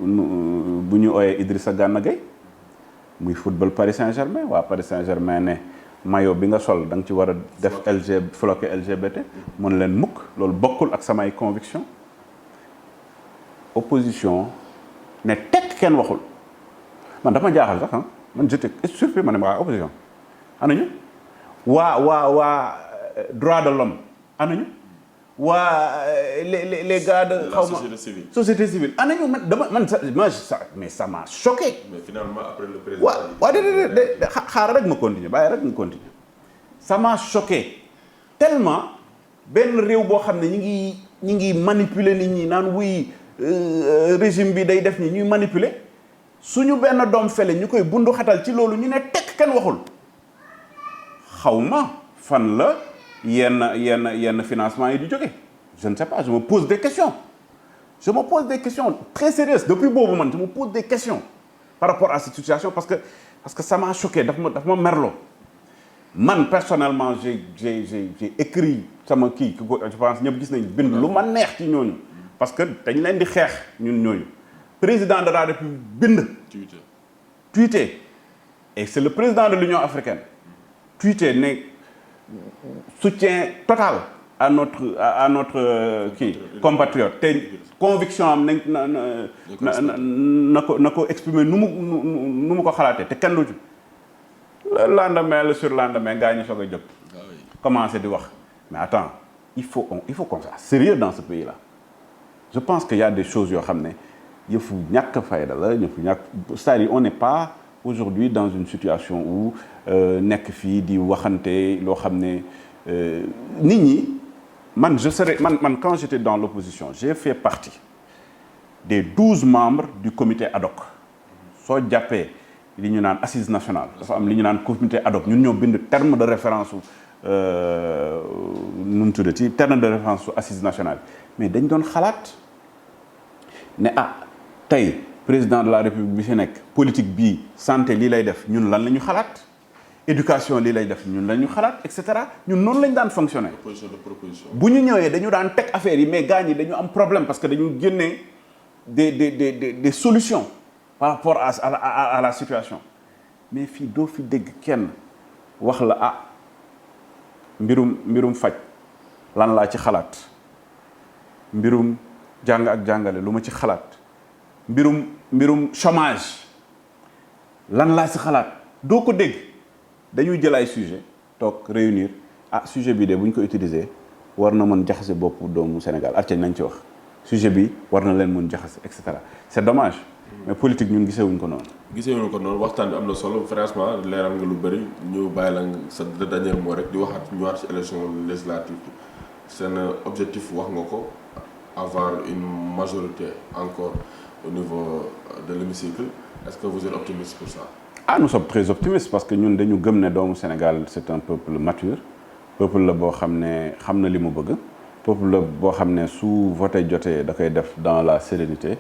ñu ooyee Idrissa Gana Gueye muy football Paris Saint-Germain waa Paris Saint-Germain ne maillot bi nga sol da nga ci war a def floqué LGBT mën leen mukk loolu bokkul ak samay conviction opposition ne tekk kenn waxul man dafa jaaxal sax man j'étais surpris ma ne waa opposition anañu waa droit de l'homme anañu waa les gars de xaw ma société civile anañu mais ça m'a choqué. Mais finalement après le président. waaw de xaaral rek ma continuer bàyyi rek ma continuer ça m'a choqué tellement benn réew boo xam ne ñi ngi manipuler nit ñi naan wuy régime bi day def ni ñuy manipuler suñu benn doom fele ñu koy bundu xatal ci loolu ñu ne tekk kenn waxul xawma fan la yenn financement yi di jóge je ne sais pas je me pose des questions très sérieuses depuis boobu man je me pose des questions par rapport à cette situation parce que ça m'a choqué daf ma merloo man personnellement j'ai écrit sama kii je pense ñëpp gis nañ bind lu ma neex ci ñooñu parce que dañ leen di xeex ñun ñooñu président de la République bind tweeté et c'est le président de l'Union africaine tweeté ne soutien total à notre kii compatriote te conviction am na ko exprimer nu mu ko xalaatee te kenn du ci le lendemain le surlendemain gaa ñu soog a jóg commencé di wax mais attends il faut qu'on soit sérieux dans ce pays là je pense qu'il y a des choses yoo xam ne yëfu ñàkk fayda la yëfu ñàkk c'est-à-dire on n'est pas aujourd'hui dans une situation où nekk fii di waxante loo xam ne nit ñi man quand j'étais dans l'opposition j'ai fait partie des 12 membres du comité ad hoc soo jàppee li ñu naan assise nationale dafa am li ñu naan comité ad hoc ñun ñoo bind terme de référence nu mu tuddati terme de référence su assise nationale mais dañ doon xalaat ne tey président de la république bi fi nekk politique bii santé lii lay def ñun lan la ñu xalaat éducation lii lay def ñun la ñu xalaat et cetera ñun noonu lañ daan fonctionner. proposition de proposition. bu ñu ñëwee dañu daan teg affaire yi mais gars ñi dañu am problème parce que dañu génnee des solutions par rapport à la situation mais fii doo fi dégg kenn wax la mbirum faj lan laa ci xalaat mbirum jàng ak jàngale lu ma ci xalaat mbirum chômage lan laa ci xalaat doo ko dégg dañuy jël ay sujet toog réunir sujet bi de bu ñu ko utiliser war na mën jaxase bopp doomu Sénégal acca nañ ci wax sujet bi war na leen mën jaxase et cetera c'est dommage mais politique ñun gisewuñ ko noonu waxtaan bi am na solo franchement leeral nga lu bëri ñu bàyyi la sa dernier mot rek di waxaat ñëwaat ci élection législative seen objectif wax nga ko avoir une majorité encore au niveau de l'hémicycle est-ce que vous êtes optimiste pour ça? Nous sommes très optimistes parce que ñun dañu gëm ne doomu Sénégal c'est un peuple mature peuple la boo xam ne xam na li mu bëgg peuple la boo xam ne su voté jotee da koy def dans la sérénité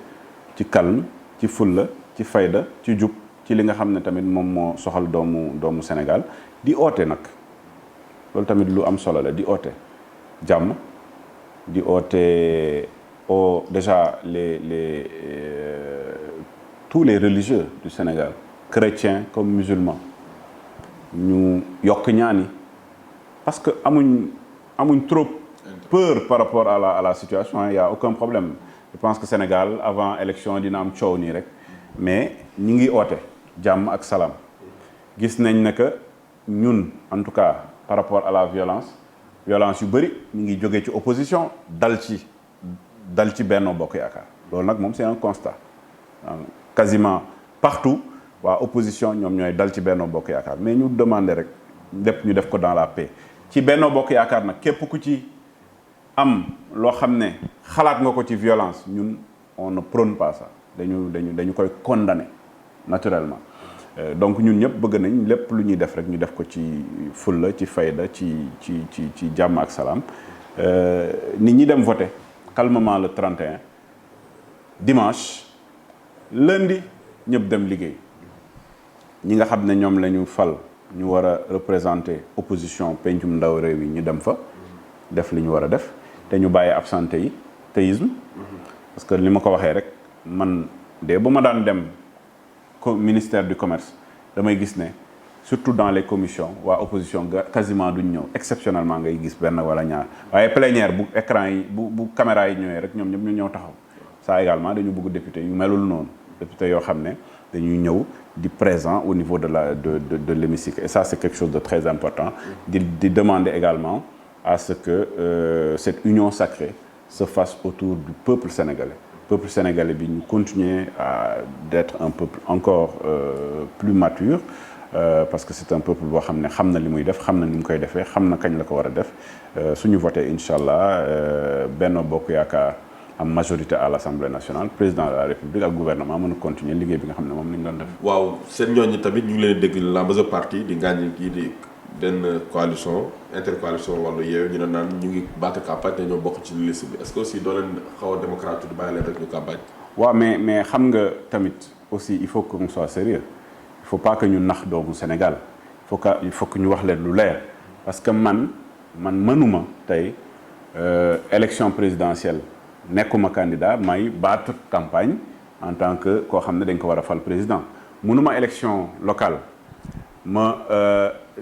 ci calme ci fulla ci fayda ci jub ci li nga xam ne tamit moom moo soxal doomu Sénégal di oote nag loolu tamit lu am solo la di oote jàmm di oote déjà tous les religieux du Sénégal chrétiens comme musulmans ñu yokk ñaani parce que amuñ trop peur par rapport à la situation il y a aucun problème je pense que Sénégal avant élection dina am coow nii rek mais ñi ngi oote jàmm ak salaam gis nañ ne que ñun en tout cas par rapport à la violence yu bëri ñu ngi jógee ci opposition dal ci Benno Bokk Yaakaar loolu nag moom c'est un constat quasiment partout waa opposition ñoom ñooy dal ci Benno Bokk Yaakaar mais ñu demander rek lépp ñu def ko dans la paix ci Benno Bokk Yaakaar nag képp ku ci am loo xam ne xalaat nga ko ci violence ñun on ne prône pas ça dañu koy condamner naturellement donc ñun ñëpp bëgg nañ lépp lu ñuy def rek ñu def ko ci fulla ci fayda ci jàmm ak salaam nit ñi dem voter calmement le 31 dimanche lundi ñëpp dem liggéey ñi nga xam ne ñoom la ñu fal ñu war a représenter opposition pencum ndaw réew yi ñu dem fa def li ñu war a def te ñu bàyyi absentéisme parce que li ma ko waxee rek man de ba ma daan dem ministère du commerce damay gis ne surtout dans les commissions waa opposition quasiment duñ ñëw exceptionnellement ngay gis benn wala ñaar waaye plénière bu écran yi bu caméra yi ñëwee rek ñoom ñëpp ñu ñëw taxaw ça également dañu bëgg député yu melul noonu député yoo xam ne dañuy ñëw di présent au niveau de l'hémicycle et ça c'est quelque chose de très important di demander également à ce que cette union sacrée se fasse autour du peuple sénégalais bi ñu continuer à d'être un peuple encore plus mature parce que c'est un peuple boo xam ne xam na li muy def xam na ni mu koy defee xam na kañ la ko war a def suñu voté incha allah Benno Bokk Yaakaar am majorité à l'Assemblée nationale président de la République ak gouvernement mën a continuer liggéey bi nga xam ne moom lañ doon def. waaw seen ñooñu tamit ñu ngi leen di dégg la majeure partie di gaañ kii di benn coalition intercoalition wàllu yeewu ñu ne naan ñu ngi battre campagne te ñoo bokk ci liste bi est-ce que aussi doo leen xaw a démocrate di bàyyi leen rek ñu campagne. waaw mais xam nga tamit aussi il faut qu'on soit sérieux il faut pas que ñu nax doomu Sénégal il faut que ñu wax leen lu leer parce que man mënuma tey élection présidentielle nekkuma candidat may battre campagne en tant que koo xam ne dañ ko war a fal président mënuma élection locale ma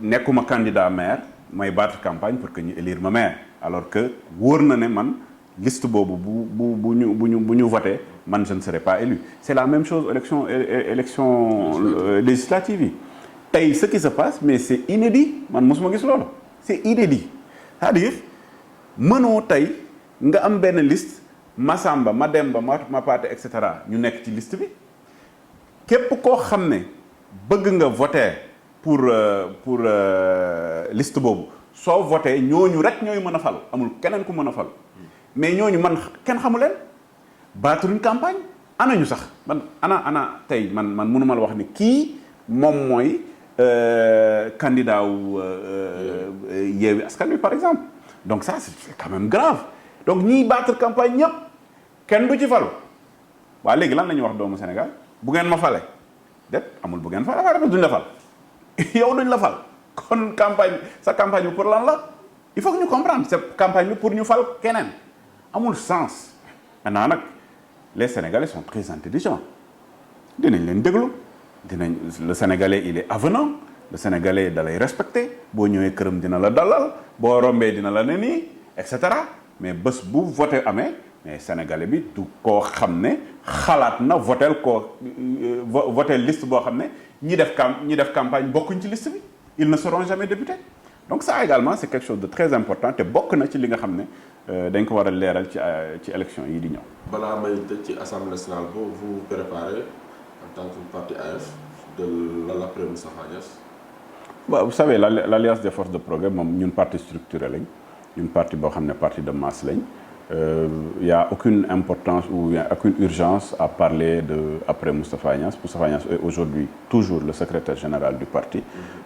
nekkuma candidat maire may battre campagne pour que ñu élire ma maire alors que wóor na ne man liste boobu bu ñu voté man je ne serai pas élu c'est la même chose élection législative yi tey ce qui se passe mais c'est inédit man mosuma gis loolu c'est inédit c'est-à-dire mënoo tey nga am benn liste Massamba Mademba Mapaté et cetera ñu nekk ci liste bi képp koo xam ne bëgg nga voter pour liste boobu soo voté ñooñu rek ñooy mën a fal amul keneen ku mën a fal mais ñooñu man kenn xamu leen baaturuñ campagne anañu sax ana tey man mënuma la wax ne kii moom mooy candidat wu Yewwi Askan Wi par exemple donc ça c'est quand même grave donc ñiy battre campagne ñëpp kenn du ci falu waa léegi lan la ñuy wax doomu Sénégal bu ngeen ma fale déet amul bu ngeen fale waa duñ la fal yow duñ la fal kon sa campagne bi pour lan la il faut que ñu comprendre cette campagne bi pour ñu fal keneen amul sens maintenant nag les Sénégalais sont très intelligents dinañ leen déglu le Sénégalais il est avenant le Sénégalais da lay respecté boo ñëwee këram dina la dalal boo rombee dina la ne nii et cetera mais bés bu voté amee mais Sénégalais bi du koo xam ne xalaat na votel liste boo xam ne ñi def campagne bokkuñ ci liste bi ils ne seront jamais députés donc ça également c'est quelque chose de très important te bokk na ci li nga xam ne dañ ko war a leeral ci élection yi di ñëw. balaa may tëj ci Assemblée nationale vous préparez en tant que parti AF de l'après Moustapha Niasse. waaw vous savez l'Alliance des forces de progrès moom ñun parti structuré lañ ñun parti boo xam ne parti de masse lañ. y a aucune importance ou y a aucune urgence à parler de après Moustapha Niasse. Moustapha Niasse est aujourd'hui toujours le secrétaire général du parti.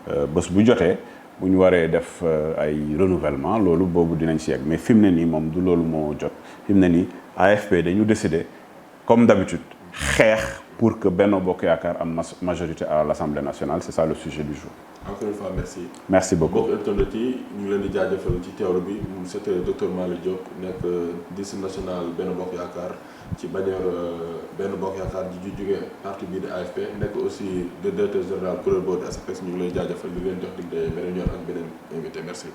bés bu jotee bu ñu waree def ay renouvellement loolu boobu dinañ si yegg mais fi mu ne nii moom du loolu moo jot fi mu ne nii AFP dañu décider comme d'habitude xeex pour que Benno Bokk Yaakaar am majorité à l'Assemblée nationale c'est ça le sujet du jour. Encore une fois merci. Merci beaucoup mbokk internet yi ñu ngi leen di jaajëfal ci teewlu bi c'était docteur Malick Diop nekk district national Benno Bokk Yaakaar ci bannière Benno Bokk Yaakaar ji jóge parti bii di AFP nekk aussi le directeur général kuréel boobu SAPEX ñu ngi lay jaajëfal di leen jox dig de beneen yoon ak beneen invité merci.